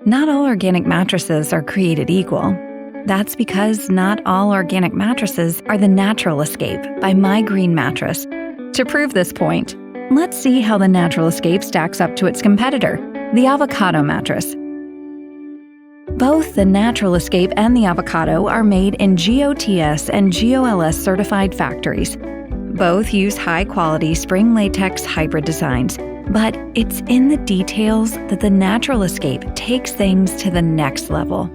Not all organic mattresses are created equal. That's because not all organic mattresses are the natural escape by My Green Mattress. To prove this point, let's see how the natural escape stacks up to its competitor, the Avocado mattress. Both the Natural Escape and the Avocado are made in GOTS and GOLS certified factories. Both use high-quality spring latex hybrid designs, but it's in the details that the Natural Escape takes things to the next level.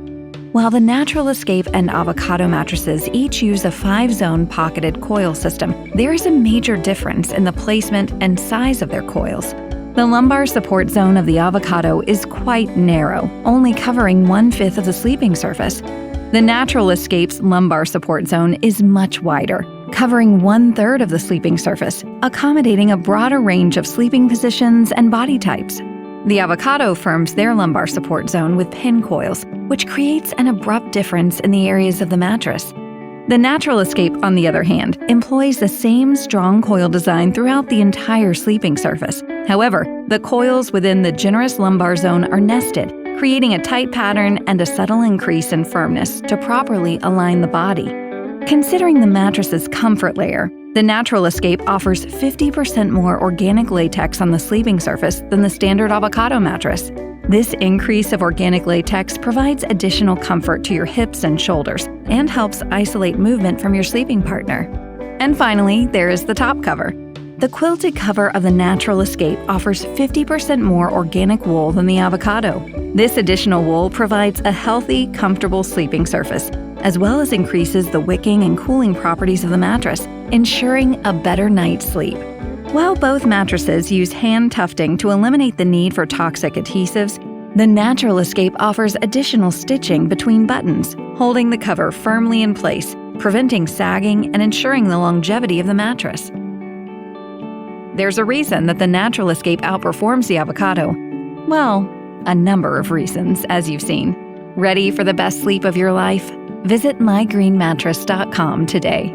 While the Natural Escape and Avocado mattresses each use a 5-zone pocketed coil system, there is a major difference in the placement and size of their coils. The lumbar support zone of the Avocado is quite narrow, only covering 1/5 of the sleeping surface. The Natural Escape's lumbar support zone is much wider, covering 1/3 of the sleeping surface, accommodating a broader range of sleeping positions and body types. The Avocado firms their lumbar support zone with pin coils, which creates an abrupt difference in the areas of the mattress. The Natural Escape, on the other hand, employs the same strong coil design throughout the entire sleeping surface. However, the coils within the generous lumbar zone are nested, creating a tight pattern and a subtle increase in firmness to properly align the body. Considering the mattress's comfort layer, the Natural Escape offers 50% more organic latex on the sleeping surface than the standard Avocado mattress. This increase of organic latex provides additional comfort to your hips and shoulders and helps isolate movement from your sleeping partner. And finally, there is the top cover. The quilted cover of the Natural Escape offers 50% more organic wool than the Avocado. This additional wool provides a healthy, comfortable sleeping surface, as well as increases the wicking and cooling properties of the mattress, ensuring a better night's sleep. While both mattresses use hand tufting to eliminate the need for toxic adhesives, the Natural Escape offers additional stitching between buttons, holding the cover firmly in place, preventing sagging and ensuring the longevity of the mattress. There's a reason that the Natural Escape outperforms the Avocado. Well, a number of reasons, as you've seen. Ready for the best sleep of your life? Visit mygreenmattress.com today.